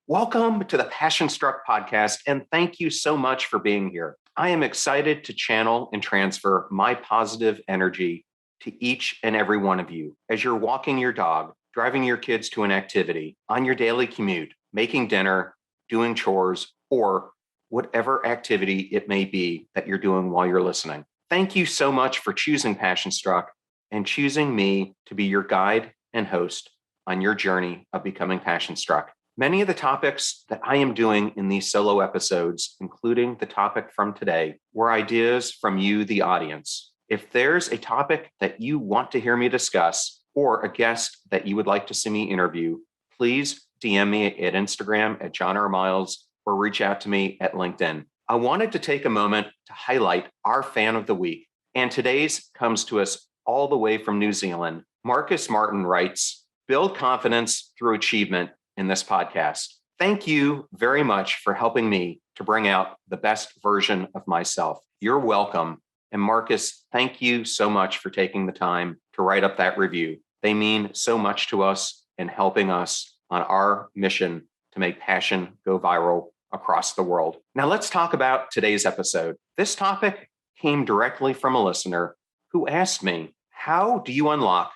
Welcome to the Passion Struck podcast, and thank you so much for being here. I am excited to channel and transfer my positive energy to each and every one of you as you're walking your dog, driving your kids to an activity, on your daily commute, making dinner, doing chores, or whatever activity it may be that you're doing while you're listening. Thank you so much for choosing Passion Struck and choosing me to be your guide and host on your journey of becoming passion struck. Many of the topics that I am doing in these solo episodes, including the topic from today, were ideas from you, the audience. If there's a topic that you want to hear me discuss or a guest that you would like to see me interview, please DM me at Instagram at John R. Miles or reach out to me at LinkedIn. I wanted to take a moment to highlight our fan of the week, and today's comes to us all the way from New Zealand. Marcus Martin writes, "Build confidence through achievement in this podcast. Thank you very much for helping me to bring out the best version of myself." You're welcome. And Marcus, thank you so much for taking the time to write up that review. They mean so much to us in helping us on our mission to make passion go viral across the world. Now let's talk about today's episode. This topic came directly from a listener who asked me, how do you unlock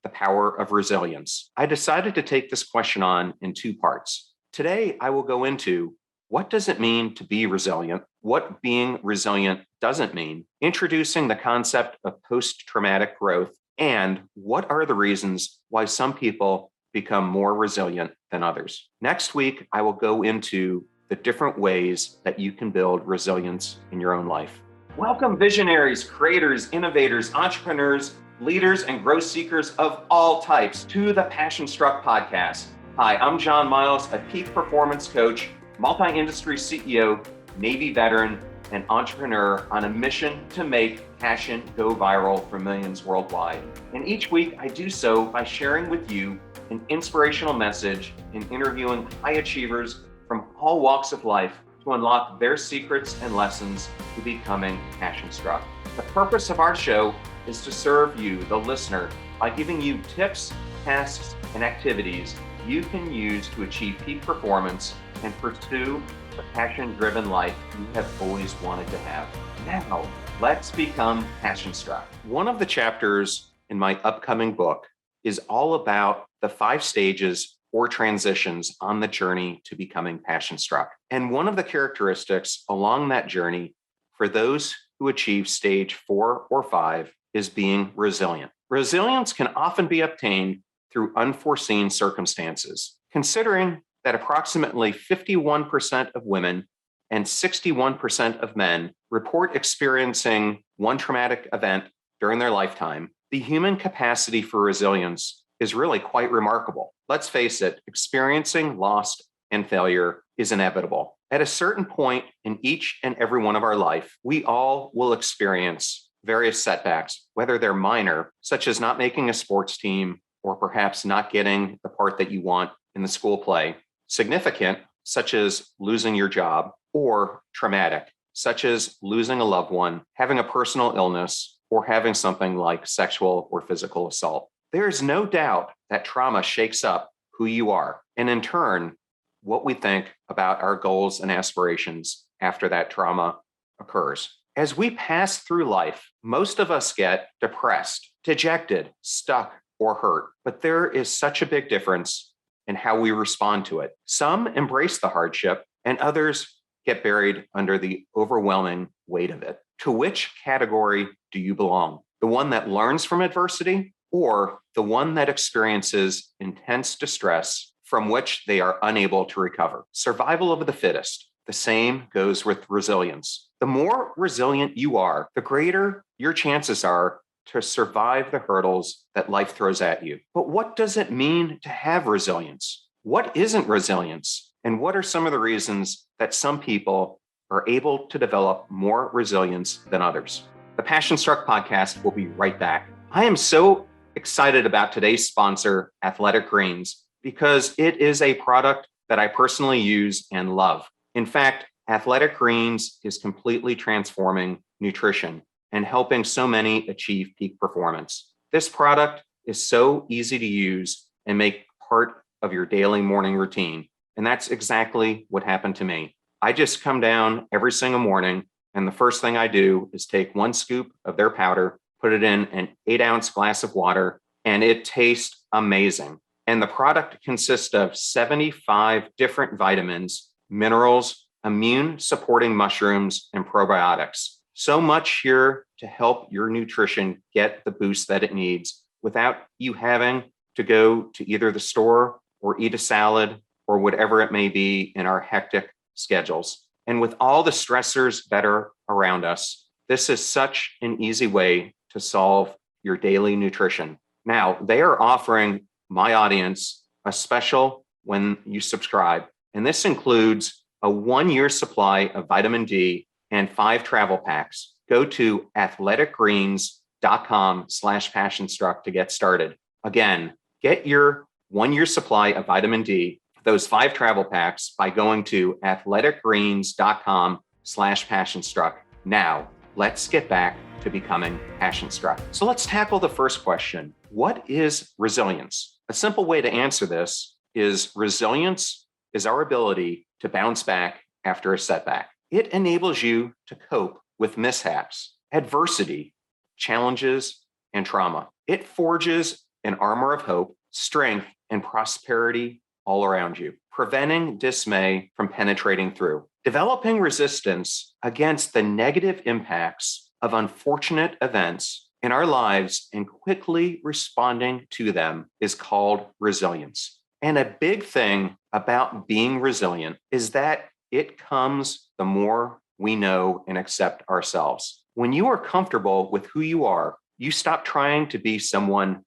the power of resilience? I decided to take this question on in two parts. Today, I will go into what does it mean to be resilient, what being resilient doesn't mean, introducing the concept of post-traumatic growth, and what are the reasons why some people become more resilient than others. Next week, I will go into the different ways that you can build resilience in your own life. Welcome, visionaries, creators, innovators, entrepreneurs, leaders, and growth seekers of all types to the Passion Struck podcast. Hi, I'm John Miles, a peak performance coach, multi-industry CEO, Navy veteran, and entrepreneur on a mission to make passion go viral for millions worldwide. And each week I do so by sharing with you an inspirational message and interviewing high achievers from all walks of life to unlock their secrets and lessons to becoming passion struck. The purpose of our show is to serve you, the listener, by giving you tips, tasks, and activities you can use to achieve peak performance and pursue the passion-driven life you have always wanted to have. Now, let's become passion struck. One of the chapters in my upcoming book is all about the 5 stages or transitions on the journey to becoming passion struck. And one of the characteristics along that journey for those who achieve stage 4 or 5 is being resilient. Resilience can often be obtained through unforeseen circumstances. Considering that approximately 51% of women and 61% of men report experiencing one traumatic event during their lifetime, the human capacity for resilience is really quite remarkable. Let's face it, experiencing loss and failure is inevitable. At a certain point in each and every one of our life, we all will experience various setbacks, whether they're minor, such as not making a sports team or perhaps not getting the part that you want in the school play, significant, such as losing your job, or traumatic, such as losing a loved one, having a personal illness, or having something like sexual or physical assault. There is no doubt that trauma shakes up who you are, and in turn, what we think about our goals and aspirations after that trauma occurs. As we pass through life, most of us get depressed, dejected, stuck, or hurt. But there is such a big difference in how we respond to it. Some embrace the hardship, and others get buried under the overwhelming weight of it. To which category do you belong? The one that learns from adversity, or the one that experiences intense distress from which they are unable to recover? Survival of the fittest. The same goes with resilience. The more resilient you are, the greater your chances are to survive the hurdles that life throws at you. But what does it mean to have resilience? What isn't resilience? And what are some of the reasons that some people are able to develop more resilience than others? The Passion Struck podcast will be right back. I am so excited about today's sponsor, Athletic Greens, because it is a product that I personally use and love. In fact, Athletic Greens is completely transforming nutrition and helping so many achieve peak performance. This product is so easy to use and make part of your daily morning routine. And that's exactly what happened to me. I just come down every single morning, and the first thing I do is take 1 scoop of their powder, put it in an 8-ounce glass of water, and it tastes amazing. And the product consists of 75 different vitamins, minerals, immune supporting mushrooms, and probiotics. So much here to help your nutrition get the boost that it needs without you having to go to either the store or eat a salad or whatever it may be in our hectic schedules. And with all the stressors that are around us, this is such an easy way to solve your daily nutrition. Now, they are offering my audience a special when you subscribe, and this includes a 1-year supply of vitamin D and 5 travel packs. Go to athleticgreens.com/passionstruck to get started. Again, get your 1-year supply of vitamin D, those 5 travel packs, by going to athleticgreens.com/passionstruck. Now, let's get back to becoming passion struck. So let's tackle the first question. What is resilience? A simple way to answer this is resilience is our ability to bounce back after a setback. It enables you to cope with mishaps, adversity, challenges, and trauma. It forges an armor of hope, strength, and prosperity all around you, preventing dismay from penetrating through. Developing resistance against the negative impacts of unfortunate events in our lives and quickly responding to them is called resilience. And a big thing about being resilient is that it comes the more we know and accept ourselves. When you are comfortable with who you are, you stop trying to be someone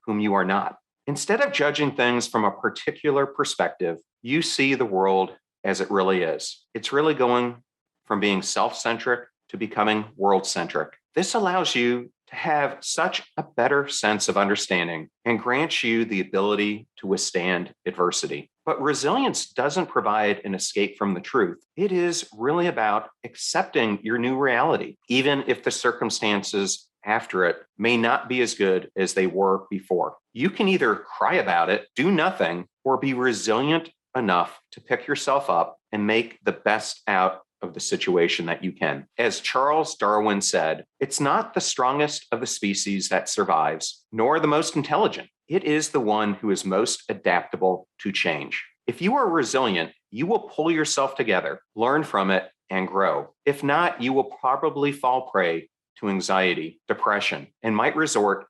whom you are not. Instead of judging things from a particular perspective, you see the world as it really is. It's really going from being self-centric to becoming world-centric. This allows you to have such a better sense of understanding and grants you the ability to withstand adversity. But resilience doesn't provide an escape from the truth. It is really about accepting your new reality, even if the circumstances after it may not be as good as they were before. You can either cry about it, do nothing, or be resilient enough to pick yourself up and make the best out of the situation that you can. As Charles Darwin said, it's not the strongest of the species that survives, nor the most intelligent. It is the one who is most adaptable to change. If you are resilient, you will pull yourself together, learn from it, and grow. If not, you will probably fall prey to anxiety, depression, and might resort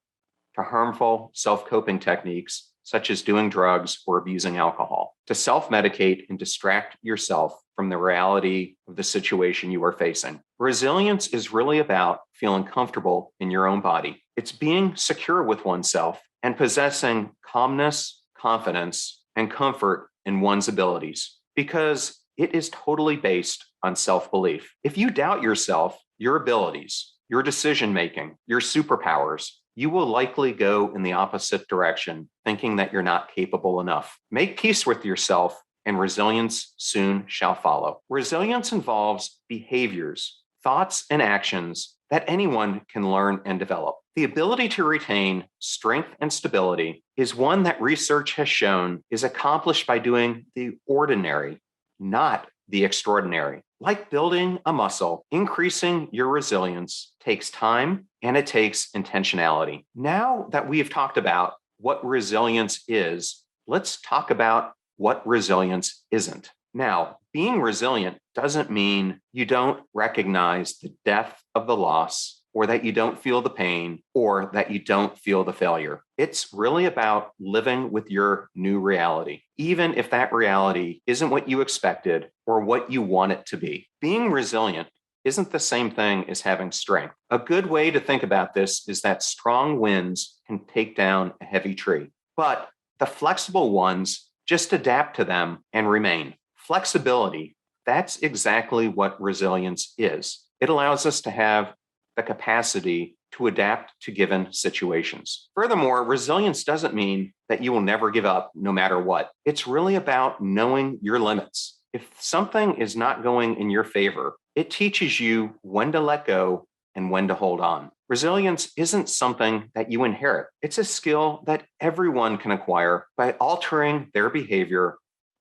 to harmful self-coping techniques such as doing drugs or abusing alcohol, to self-medicate and distract yourself from the reality of the situation you are facing. Resilience is really about feeling comfortable in your own body. It's being secure with oneself and possessing calmness, confidence, and comfort in one's abilities, because it is totally based on self-belief. If you doubt yourself, your abilities, your decision-making, your superpowers, you will likely go in the opposite direction, thinking that you're not capable enough. Make peace with yourself, and resilience soon shall follow. Resilience involves behaviors, thoughts, and actions that anyone can learn and develop. The ability to retain strength and stability is one that research has shown is accomplished by doing the ordinary, not the extraordinary. Like building a muscle, increasing your resilience takes time and it takes intentionality. Now that we have talked about what resilience is, let's talk about what resilience isn't. Now, being resilient doesn't mean you don't recognize the depth of the loss, or that you don't feel the pain, or that you don't feel the failure. It's really about living with your new reality, even if that reality isn't what you expected or what you want it to be. Being resilient isn't the same thing as having strength. A good way to think about this is that strong winds can take down a heavy tree, but the flexible ones just adapt to them and remain. Flexibility, that's exactly what resilience is. It allows us to have the capacity to adapt to given situations. Furthermore, resilience doesn't mean that you will never give up no matter what. It's really about knowing your limits. If something is not going in your favor, it teaches you when to let go and when to hold on. Resilience isn't something that you inherit. It's a skill that everyone can acquire by altering their behavior,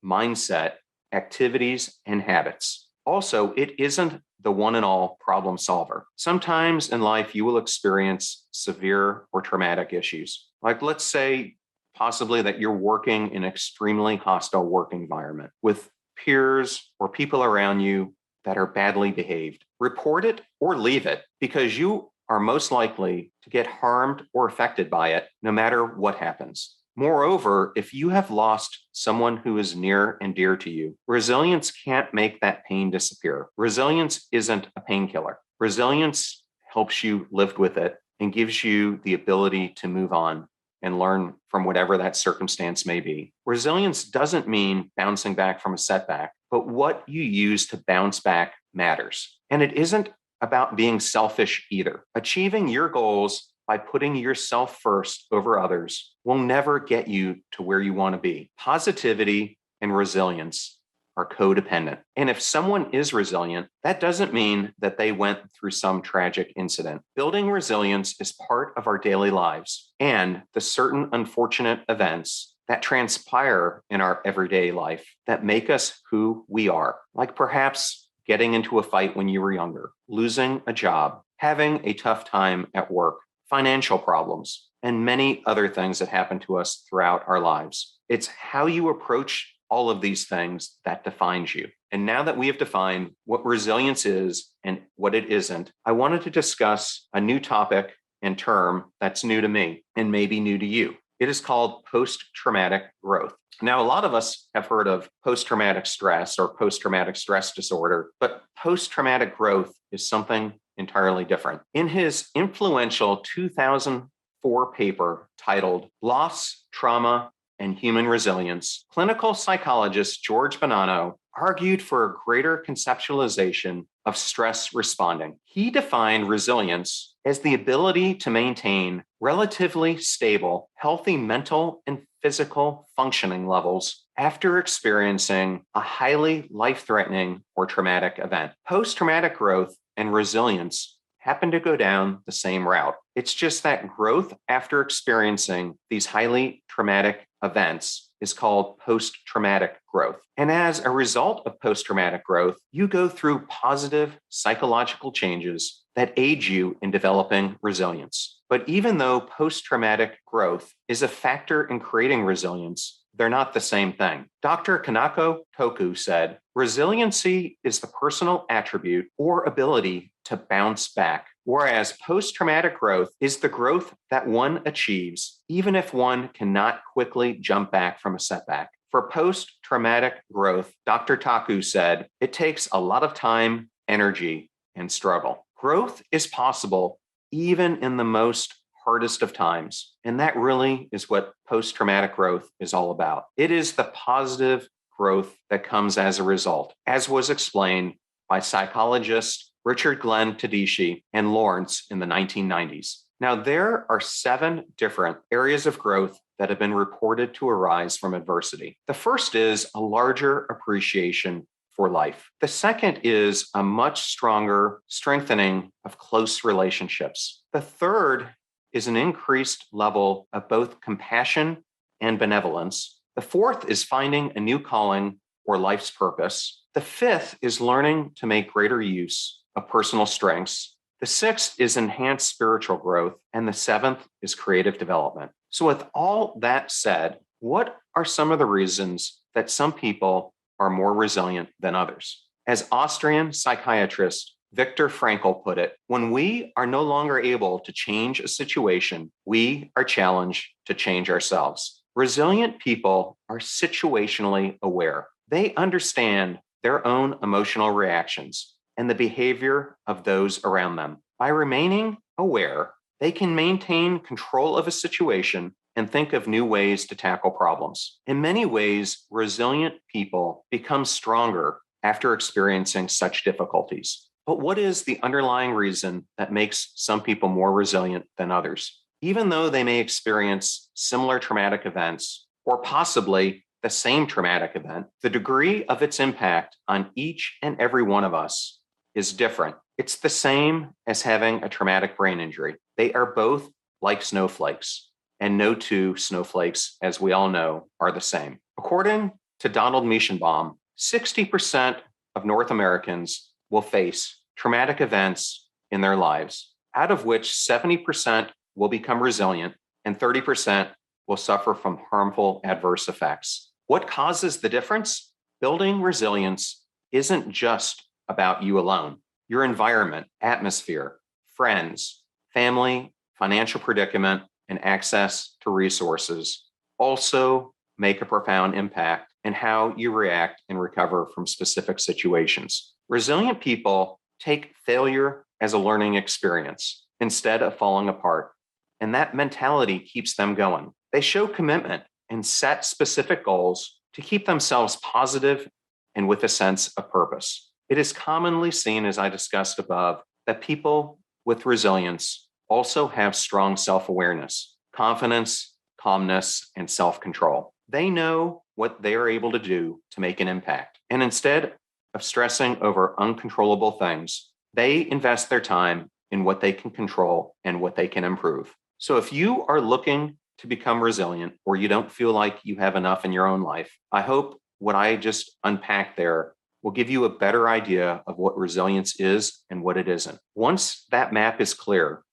mindset, activities, and habits. Also, it isn't the one and all problem solver. Sometimes in life, you will experience severe or traumatic issues. Like, let's say, possibly that you're working in an extremely hostile work environment with peers or people around you that are badly behaved. Report it or leave it, because you are most likely to get harmed or affected by it no matter what happens. Moreover, if you have lost someone who is near and dear to you, resilience can't make that pain disappear. Resilience isn't a painkiller. Resilience helps you live with it and gives you the ability to move on and learn from whatever that circumstance may be. Resilience doesn't mean bouncing back from a setback, but what you use to bounce back matters. And it isn't about being selfish either. Achieving your goals by putting yourself first over others will never get you to where you want to be. Positivity and resilience are codependent. And if someone is resilient, that doesn't mean that they went through some tragic incident. Building resilience is part of our daily lives and the certain unfortunate events that transpire in our everyday life that make us who we are. Like perhaps getting into a fight when you were younger, losing a job, having a tough time at work, financial problems, and many other things that happen to us throughout our lives. It's how you approach all of these things that defines you. And now that we have defined what resilience is and what it isn't, I wanted to discuss a new topic and term that's new to me and maybe new to you. It is called post-traumatic growth. Now, a lot of us have heard of post-traumatic stress or post-traumatic stress disorder, but post-traumatic growth is something entirely different. In his influential 2004 paper titled Loss, Trauma, and Human Resilience, clinical psychologist George Bonanno argued for a greater conceptualization of stress responding. He defined resilience as the ability to maintain relatively stable, healthy mental and physical functioning levels after experiencing a highly life-threatening or traumatic event. Post-traumatic growth and resilience happen to go down the same route. It's just that growth after experiencing these highly traumatic events is called post-traumatic growth. And as a result of post-traumatic growth, you go through positive psychological changes that aid you in developing resilience. But even though post-traumatic growth is a factor in creating resilience, they're not the same thing. Dr. Kanako Toku said, resiliency is the personal attribute or ability to bounce back, whereas post-traumatic growth is the growth that one achieves, even if one cannot quickly jump back from a setback. For post-traumatic growth, Dr. Taku said, it takes a lot of time, energy, and struggle. Growth is possible even in the most hardest of times. And that really is what post-traumatic growth is all about. It is the positive growth that comes as a result, as was explained by psychologists Richard Glenn Tedici and Lawrence in the 1990s. Now, there are 7 different areas of growth that have been reported to arise from adversity. The first is a larger appreciation for life. The second is a much stronger strengthening of close relationships. The third is an increased level of both compassion and benevolence. The fourth is finding a new calling or life's purpose. The fifth is learning to make greater use of personal strengths. The sixth is enhanced spiritual growth. And the seventh is creative development. So with all that said, what are some of the reasons that some people are more resilient than others? As Austrian psychiatrist Viktor Frankl put it, when we are no longer able to change a situation, we are challenged to change ourselves. Resilient people are situationally aware. They understand their own emotional reactions and the behavior of those around them. By remaining aware, they can maintain control of a situation and think of new ways to tackle problems. In many ways, resilient people become stronger after experiencing such difficulties. But what is the underlying reason that makes some people more resilient than others? Even though they may experience similar traumatic events, or possibly the same traumatic event, the degree of its impact on each and every one of us is different. It's the same as having a traumatic brain injury. They are both like snowflakes, and no two snowflakes, as we all know, are the same. According to Donald Meschenbaum, 60% of North Americans will face traumatic events in their lives, out of which 70% will become resilient and 30% will suffer from harmful adverse effects. What causes the difference? Building resilience isn't just about you alone. Your environment, atmosphere, friends, family, financial predicament, and access to resources also make a profound impact in how you react and recover from specific situations. Resilient people take failure as a learning experience instead of falling apart, and that mentality keeps them going. They show commitment and set specific goals to keep themselves positive and with a sense of purpose. It is commonly seen, as I discussed above, that people with resilience also have strong self-awareness, confidence, calmness, and self-control. They know what they are able to do to make an impact. And instead of stressing over uncontrollable things, they invest their time in what they can control and what they can improve. So if you are looking to become resilient or you don't feel like you have enough in your own life, I hope what I just unpacked there will give you a better idea of what resilience is and what it isn't. Once that map is clear,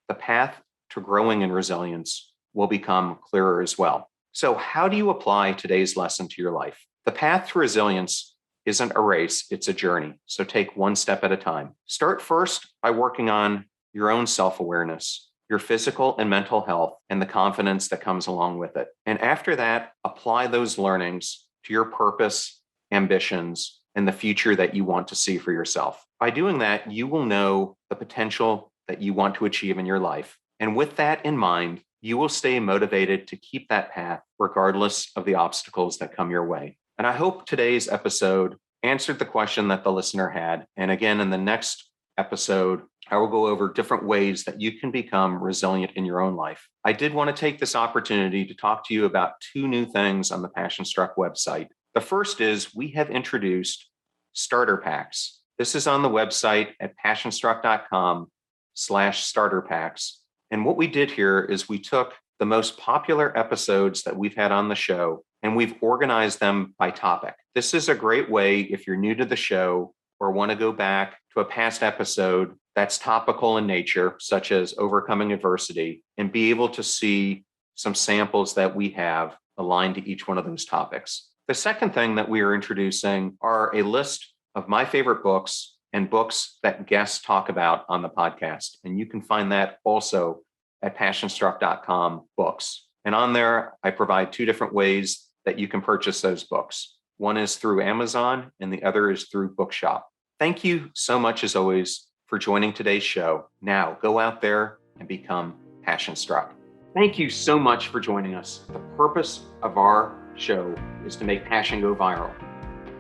the path to growing in resilience will become clearer as well. So how do you apply today's lesson to your life? The path to resilience isn't a race, it's a journey. So take one step at a time. Start first by working on your own self-awareness, your physical and mental health, and the confidence that comes along with it. And after that, apply those learnings to your purpose, ambitions, and the future that you want to see for yourself. By doing that, you will know the potential that you want to achieve in your life. And with that in mind, you will stay motivated to keep that path regardless of the obstacles that come your way. And I hope today's episode answered the question that the listener had. And again, in the next episode, I will go over different ways that you can become resilient in your own life. I did want to take this opportunity to talk to you about two new things on the Passion Struck website. The first is we have introduced starter packs. This is on the website at passionstruck.com/starter packs. And what we did here is we took the most popular episodes that we've had on the show and we've organized them by topic. This is a great way if you're new to the show or want to go back to a past episode that's topical in nature, such as overcoming adversity, and be able to see some samples that we have aligned to each one of those topics. The second thing that we are introducing are a list of my favorite books and books that guests talk about on the podcast. And you can find that also at passionstruck.com books. And on there, I provide two different ways that you can purchase those books. One is through Amazon and the other is through Bookshop. Thank you so much, as always, for joining today's show. Now go out there and become passion struck. Thank you so much for joining us. The purpose of our show is to make passion go viral.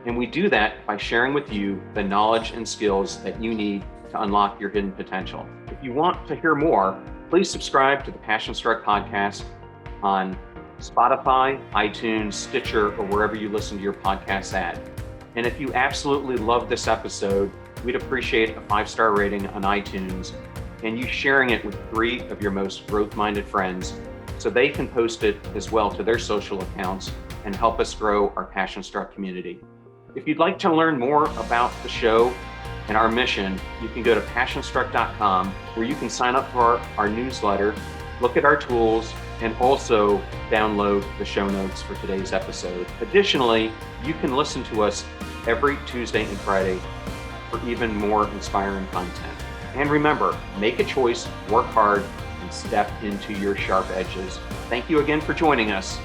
And we do that by sharing with you the knowledge and skills that you need to unlock your hidden potential. If you want to hear more, please subscribe to the Passion Struck podcast on Spotify, iTunes, Stitcher, or wherever you listen to your podcasts at. And if you absolutely love this episode, we'd appreciate a 5-star rating on iTunes and you sharing it with 3 of your most growth-minded friends so they can post it as well to their social accounts and help us grow our Passion Struck community. If you'd like to learn more about the show and our mission, you can go to passionstruck.com where you can sign up for our newsletter, look at our tools, and also download the show notes for today's episode. Additionally, you can listen to us every Tuesday and Friday for even more inspiring content. And remember, make a choice, work hard, and step into your sharp edges. Thank you again for joining us.